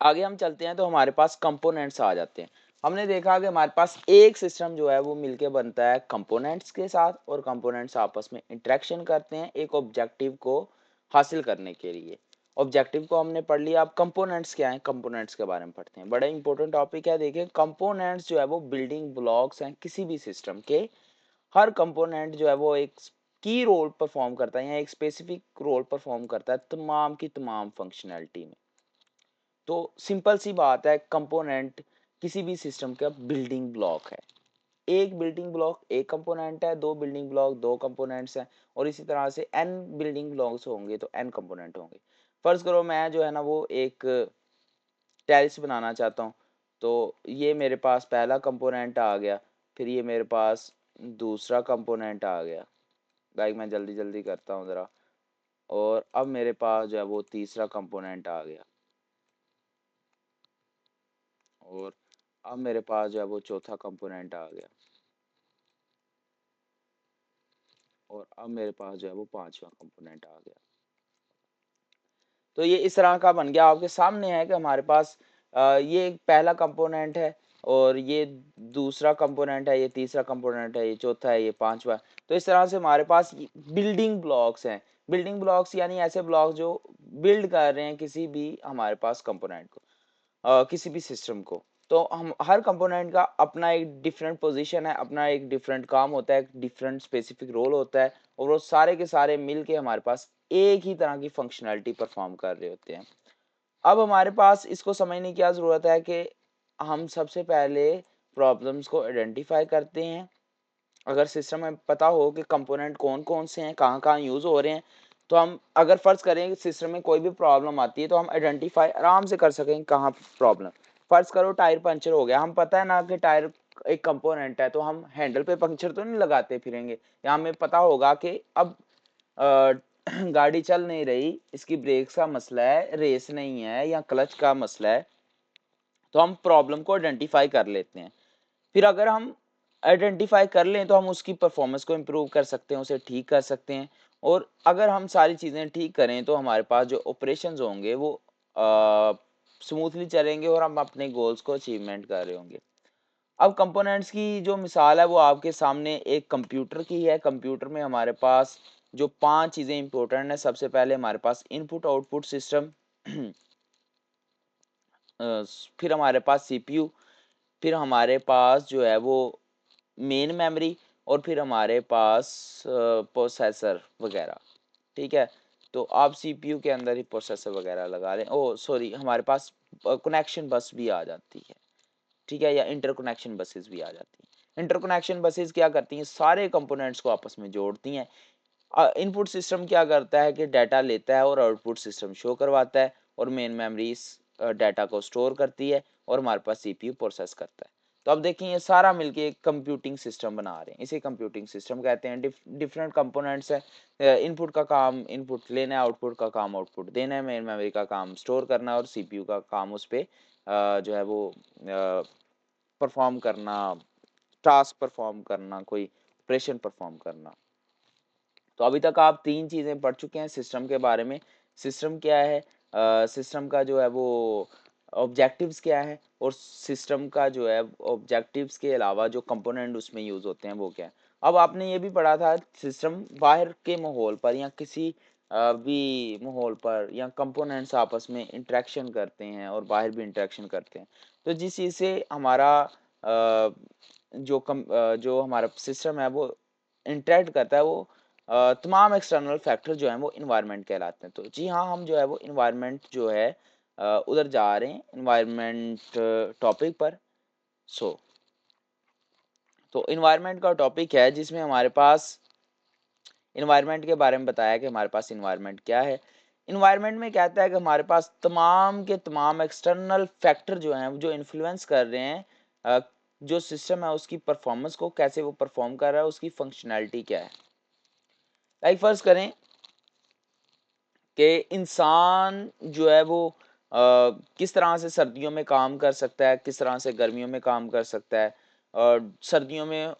आगे हम चलते हैं तो हमारे पास कंपोनेंट्स आ जाते हैं। हमने देखा कि हमारे पास एक सिस्टम जो है वो मिलके बनता है कंपोनेंट्स के साथ, और कंपोनेंट्स आपस में इंटरेक्शन करते हैं एक ऑब्जेक्टिव को हासिल करने के लिए। ऑब्जेक्टिव को हमने पढ़ लिया, अब कंपोनेंट्स क्या हैं, कंपोनेंट्स के बारे में पढ़ते हैं। बड़ा इंपॉर्टेंट टॉपिक है। देखिए, कंपोनेंट्स जो है वो बिल्डिंग ब्लॉक्स हैं किसी भी सिस्टम के। हर कंपोनेंट जो है वो एक की रोल परफॉर्म करता है या एक स्पेसिफिक रोल परफॉर्म करता है तमाम की तमाम फंक्शनैलिटी में। तो सिंपल सी बात है, कंपोनेंट किसी भी सिस्टम का बिल्डिंग ब्लॉक है। एक बिल्डिंग ब्लॉक एक कंपोनेंट है, दो बिल्डिंग ब्लॉक दो कंपोनेंट्स हैं, और इसी तरह से एन बिल्डिंग ब्लॉक्स होंगे तो एन कंपोनेंट होंगे। फर्ज करो मैं जो है ना वो एक टेरेस बनाना चाहता हूँ, तो ये मेरे पास पहला कंपोनेंट आ गया, फिर ये मेरे पास दूसरा कंपोनेंट आ गया। लाइक मैं जल्दी जल्दी करता हूँ ज़रा, और अब मेरे पास जो है वो तीसरा कंपोनेंट आ गया, और अब मेरे पास जो है वो चौथा कंपोनेंट आ गया, और अब मेरे पास जो है वो पांचवा कंपोनेंट आ गया। तो ये इस तरह का बन गया, आपके सामने है कि हमारे पास ये एक पहला कंपोनेंट है, और ये दूसरा कंपोनेंट है, ये तीसरा कंपोनेंट है, ये चौथा है, ये पांचवा है। तो इस तरह से हमारे पास बिल्डिंग ब्लॉक्स हैं। बिल्डिंग ब्लॉक्स यानी ऐसे ब्लॉक्स जो बिल्ड कर रहे हैं किसी भी हमारे पास कंपोनेंट को, किसी भी सिस्टम को। तो हम हर कंपोनेंट का अपना एक डिफरेंट पोजीशन है, अपना एक डिफरेंट काम होता है, एक डिफरेंट स्पेसिफिक रोल होता है, और वो सारे के सारे मिल के हमारे पास एक ही तरह की फंक्शनैलिटी परफॉर्म कर रहे होते हैं। अब हमारे पास इसको समझने की क्या ज़रूरत है कि हम सबसे पहले प्रॉब्लम्स को आइडेंटिफाई करते हैं। अगर सिस्टम में पता हो कि कंपोनेंट कौन-कौन से हैं, कहाँ-कहाँ यूज़ हो रहे हैं, तो हम अगर फ़र्ज़ करें कि सिस्टम में कोई भी प्रॉब्लम आती है, तो हम आइडेंटिफ़ाई आराम से कर सकें कहाँ प्रॉब्लम। फ़र्ज़ करो टायर पंक्चर हो गया, हम पता है ना कि टायर एक कंपोनेंट है, तो हम हैंडल पे पंक्चर तो नहीं लगाते फिरेंगे, या हमें पता होगा कि अब अ, गाड़ी चल नहीं रही, इसकी ब्रेक्स का मसला है, रेस नहीं है या क्लच का मसला है, तो हम प्रॉब्लम को आइडेंटिफ़ाई कर लेते हैं। फिर अगर हम आइडेंटिफाई कर लें तो हम उसकी परफॉर्मेंस को इम्प्रूव कर सकते हैं, उसे ठीक कर सकते हैं, और अगर हम सारी चीज़ें ठीक करें तो हमारे पास जो ऑपरेशंस होंगे वो स्मूथली चलेंगे, और हम अपने गोल्स को अचीवमेंट कर रहे होंगे। अब कंपोनेंट्स की जो मिसाल है वो आपके सामने एक कंप्यूटर की है। कंप्यूटर में हमारे पास जो 5 चीज़ें इंपॉर्टेंट हैं, सबसे पहले हमारे पास इनपुट आउटपुट सिस्टम, फिर हमारे पास सीपीयू, फिर हमारे पास जो है वो मेन मेमोरी, और फिर हमारे पास प्रोसेसर वगैरह। ठीक है, तो आप सीपीयू के अंदर ही प्रोसेसर वगैरह लगा लें। ओह सॉरी, हमारे पास कनेक्शन बस भी आ जाती है। ठीक है, या इंटरकनेक्शन बसेस भी आ जाती हैं। इंटरकनेक्शन बसेस क्या करती हैं, सारे कंपोनेंट्स को आपस में जोड़ती हैं। इनपुट सिस्टम क्या करता है कि डाटा लेता है और आउटपुट सिस्टम शो करवाता है, और मेन मेमोरी इस डाटा को स्टोर करती है, और हमारे पास सीपीयू प्रोसेस करता है। तो अब देखिए, ये सारा मिलके एक कंप्यूटिंग सिस्टम बना रहे हैं, इसे कंप्यूटिंग सिस्टम कहते हैं। डिफरेंट कंपोनेंट्स है, इनपुट का काम इनपुट लेना है, आउटपुट का काम आउटपुट देना है, मेन मेमोरी का काम स्टोर करना है, और सीपीयू का काम उस पे जो है वो परफॉर्म करना, टास्क परफॉर्म करना, कोई ऑपरेशन परफॉर्म करना। तो अभी तक आप 3 चीज़ें पढ़ चुके हैं सिस्टम के बारे में। सिस्टम क्या है, सिस्टम का जो है वो ऑब्जेक्टिव्स क्या है, और सिस्टम का जो है ऑब्जेक्टिव्स के अलावा जो कंपोनेंट उसमें यूज़ होते हैं वो क्या है। अब आपने ये भी पढ़ा था, सिस्टम बाहर के माहौल पर या किसी भी माहौल पर या कंपोनेंट्स आपस में इंटरेक्शन करते हैं, और बाहर भी इंटरेक्शन करते हैं। तो जिस चीज़ से हमारा जो हमारा सिस्टम है वो इंटरेक्ट करता है, वो तमाम एक्सटर्नल फैक्टर जो हैं वो इन्वायरमेंट कहलाते हैं। तो जी हाँ, हम जो है वो इन्वायरमेंट जो है उधर जा रहे हैं, इन्वायरमेंट टॉपिक पर। सो तो इन्वायरमेंट का टॉपिक है जिसमें हमारे पास इन्वायरमेंट के बारे में बताया कि हमारे पास इन्वायरमेंट क्या है। इन्वायरमेंट में कहता है कि हमारे पास तमाम के तमाम एक्सटर्नल फैक्टर जो हैं जो इन्फ्लुएंस कर रहे हैं जो सिस्टम है उसकी परफॉर्मेंस को, कैसे वो परफॉर्म कर रहा है, उसकी फंक्शनैलिटी क्या है। लाइक फर्ज करें कि इंसान जो है वो किस तरह से सर्दियों में काम कर सकता है, किस तरह से गर्मियों में काम कर सकता है, और सर्दियों में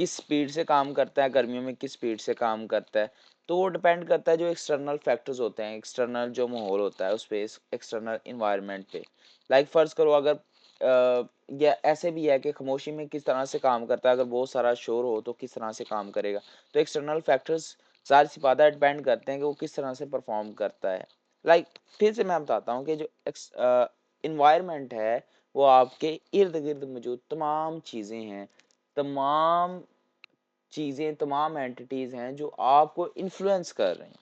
किस स्पीड से काम करता है, गर्मियों में किस स्पीड से काम करता है। तो वो डिपेंड करता है जो एक्सटर्नल फैक्टर्स होते हैं, एक्सटर्नल जो माहौल होता है उस पे, एक्सटर्नल इन्वायरमेंट पे। लाइक फर्ज करो अगर या ऐसे भी है कि खामोशी में किस तरह से काम करता है, अगर बहुत सारा शोर हो तो किस तरह से काम करेगा। तो एक्सटर्नल फैक्टर्स ज़ाहिर सी बात है डिपेंड करते हैं कि वो किस तरह से परफॉर्म करता है। लाइक फिर से मैं बताता हूँ कि जो इन्वायरमेंट है वो आपके इर्द गिर्द मौजूद तमाम चीज़ें हैं, तमाम चीज़ें, तमाम एंटिटीज़ हैं जो आपको इन्फ्लुएंस कर रही हैं।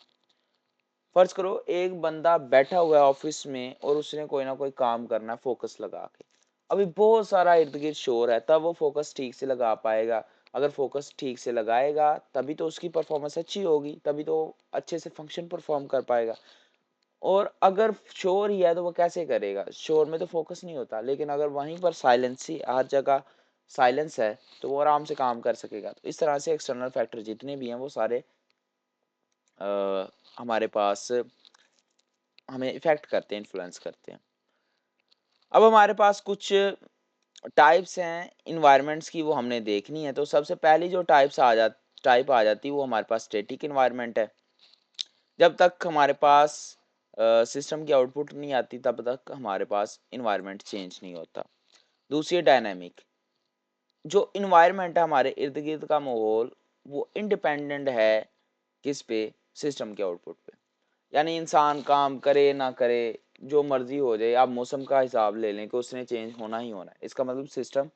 फर्ज करो एक बंदा बैठा हुआ है ऑफिस में और उसने कोई ना कोई काम करना है फोकस लगा के। अभी बहुत सारा इर्द गिर्द शोर है, तब वो फोकस ठीक से लगा पाएगा। अगर फोकस ठीक से लगाएगा तभी तो उसकी परफॉर्मेंस अच्छी होगी, तभी तो अच्छे से फंक्शन परफॉर्म कर पाएगा। और अगर शोर ही है तो वो कैसे करेगा? शोर में तो फोकस नहीं होता, लेकिन अगर वहीं पर साइलेंस ही हर जगह साइलेंस है तो वो आराम से काम कर सकेगा। तो इस तरह से एक्सटर्नल फैक्टर जितने भी हैं वो सारे हमारे पास हमें इफेक्ट करते हैं, इन्फ्लुएंस करते हैं। अब हमारे पास कुछ टाइप्स हैं इन्वायरमेंट्स की, वो हमने देखनी है। तो सबसे पहली जो टाइप आ जाती है वो हमारे पास स्टैटिक इन्वायरमेंट है। जब तक हमारे पास सिस्टम की आउटपुट नहीं आती तब तक हमारे पास इन्वायरमेंट चेंज नहीं होता। दूसरी डायनामिक, जो इन्वायरमेंट है हमारे इर्द गिर्द का माहौल, वो इंडिपेंडेंट है किस पे? सिस्टम के आउटपुट पे। यानी इंसान काम करे ना करे, जो मर्जी हो जाए, आप मौसम का हिसाब ले लें कि उसने चेंज होना ही होना है। इसका मतलब सिस्टम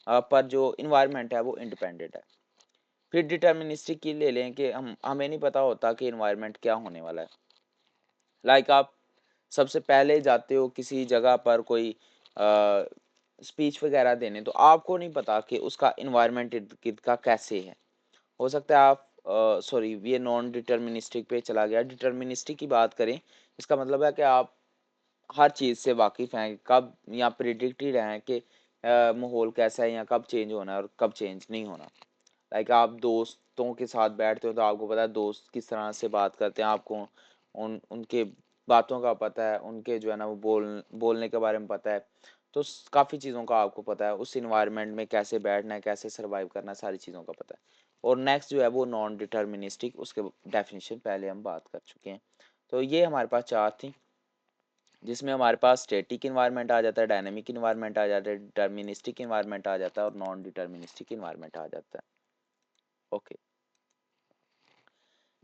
पर जो इन्वायरमेंट है वो इंडिपेंडेंट है। फिर डिटर्मिनिस्टिक की ले लें कि हमें नहीं पता होता कि इन्वायरमेंट क्या होने वाला है। लाइक आप सबसे पहले जाते हो किसी जगह पर कोई स्पीच वगैरह देने, तो आपको नहीं पता कि उसका इन्वायरमेंट इर्द गिर्द का कैसे है। हो सकता है आप सॉरी ये नॉन डिटर्मिनिस्टिक पे चला गया। डिटर्मिनिस्टिक की बात करें, इसका मतलब है कि आप हर चीज़ से वाकिफ़ हैं, कब या प्रिडिक्टेड हैं कि माहौल कैसा है या कब चेंज होना है और कब चेंज नहीं होना। लाइक आप दोस्तों के साथ बैठते हो तो आपको पता है दोस्त किस तरह से बात करते हैं, आपको उनके बातों का पता है, उनके जो है ना वो बोलने के बारे में पता है। तो काफ़ी चीज़ों का आपको पता है, उस इन्वायरमेंट में कैसे बैठना है, कैसे सर्वाइव करना है, सारी चीज़ों का पता है। और नेक्स्ट जो है वो नॉन डिटर्मिनिस्टिक, उसके डेफिनेशन पहले हम बात कर चुके हैं। तो ये हमारे पास चार थी, जिसमें हमारे पास स्टैटिक इन्वायरमेंट आ जाता है, डायनेमिक इन्वायरमेंट आ जाता है, डिटर्मिनिस्टिक इन्वायरमेंट आ जाता है और नॉन डिटर्मिनिस्टिक इन्वायरमेंट आ जाता है। Okay,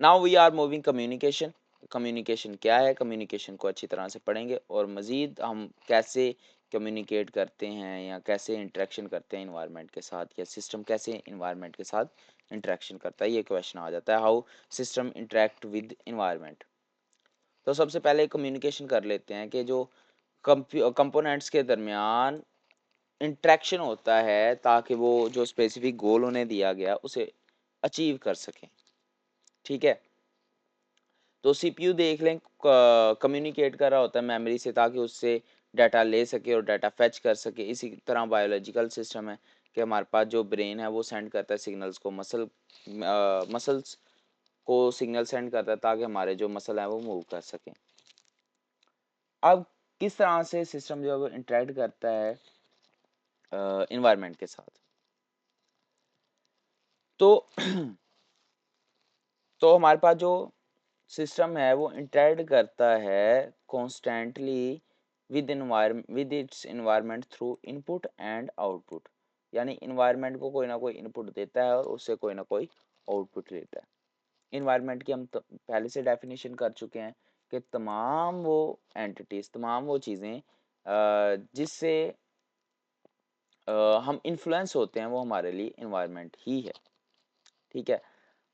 now we are moving communication. Communication क्या है? कम्युनिकेशन को अच्छी तरह से पढ़ेंगे और मज़ीद हम कैसे कम्युनिकेट करते हैं या कैसे इंटरेक्शन करते हैं इन्वायरमेंट के साथ, या सिस्टम कैसे इन्वायरमेंट के साथ इंटरेक्शन करता है, ये क्वेश्चन आ जाता है, how system interact with environment. तो सबसे पहले कम्युनिकेशन कर लेते हैं कि जो कंपोनेंट्स के दरमियान इंटरेक्शन होता है ताकि वो जो स्पेसिफिक गोल उन्हें दिया गया उसे अचीव कर सकें। ठीक है, तो सीपीयू देख लें कम्युनिकेट कर रहा होता है मेमोरी से ताकि उससे डाटा ले सके और डाटा फेच कर सके। इसी तरह बायोलॉजिकल सिस्टम है कि हमारे पास जो ब्रेन है वो सेंड करता है सिग्नल्स को मसल्स को सिग्नल सेंड करता है ताकि हमारे जो मसल हैं वो मूव कर सकें। अब किस तरह से सिस्टम जो है वो इंटरेक्ट करता है इन्वायरमेंट के साथ, तो तो हमारे पास जो सिस्टम है वो इंटरेक्ट करता है constantly with its environment through input and output. यानी इन्वायरमेंट को कोई ना कोई इनपुट देता है और उससे कोई ना कोई आउटपुट लेता है। इन्वायरमेंट की हम पहले से डेफिनेशन कर चुके हैं कि तमाम वो एंटिटीज, तमाम वो चीज़ें जिससे हम इन्फ्लुएंस होते हैं वो हमारे लिए इन्वायरमेंट ही है। ठीक है,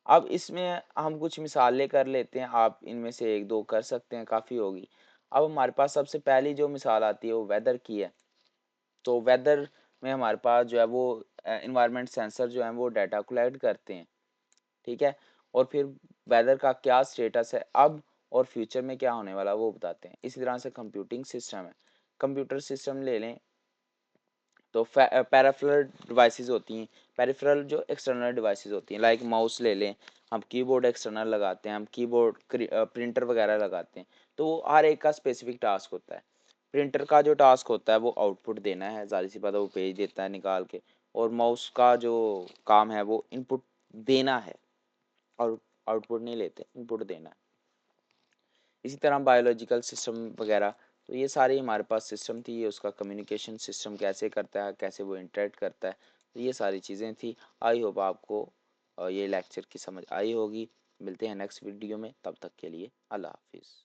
अब इसमें हम कुछ मिसालें कर लेते हैं, आप इनमें से एक दो कर सकते हैं, काफ़ी होगी। अब हमारे पास सबसे पहली जो मिसाल आती है वो वेदर की है। तो वेदर में हमारे पास जो है वो इन्वायरमेंट सेंसर जो है वो डाटा कलेक्ट करते हैं। ठीक है, और फिर वेदर का क्या स्टेटस है अब और फ्यूचर में क्या होने वाला वो बताते हैं। इसी तरह से कंप्यूटिंग सिस्टम है, कंप्यूटर सिस्टम ले लें तो पैराफरल डिवाइसेस होती हैं। पेरिफेरल जो एक्सटर्नल डिवाइसेस होती हैं, लाइक माउस ले लें, हम कीबोर्ड एक्सटर्नल लगाते हैं, हम कीबोर्ड प्रिंटर वगैरह लगाते हैं। तो वो हर एक का स्पेसिफिक टास्क होता है। प्रिंटर का जो टास्क होता है वो आउटपुट देना है, ज़ाहिर सी बात है वो पेज देता है निकाल के। और माउस का जो काम है वो इनपुट देना है और आउटपुट नहीं लेते, इनपुट देना है। इसी तरह बायोलॉजिकल सिस्टम वगैरह, तो ये सारी हमारे पास सिस्टम थी। ये उसका कम्युनिकेशन सिस्टम कैसे करता है, कैसे वो इंटरेक्ट करता है, तो ये सारी चीज़ें थी। आई होप आपको ये लेक्चर की समझ आई होगी। मिलते हैं नेक्स्ट वीडियो में, तब तक के लिए अल्लाह हाफिज़।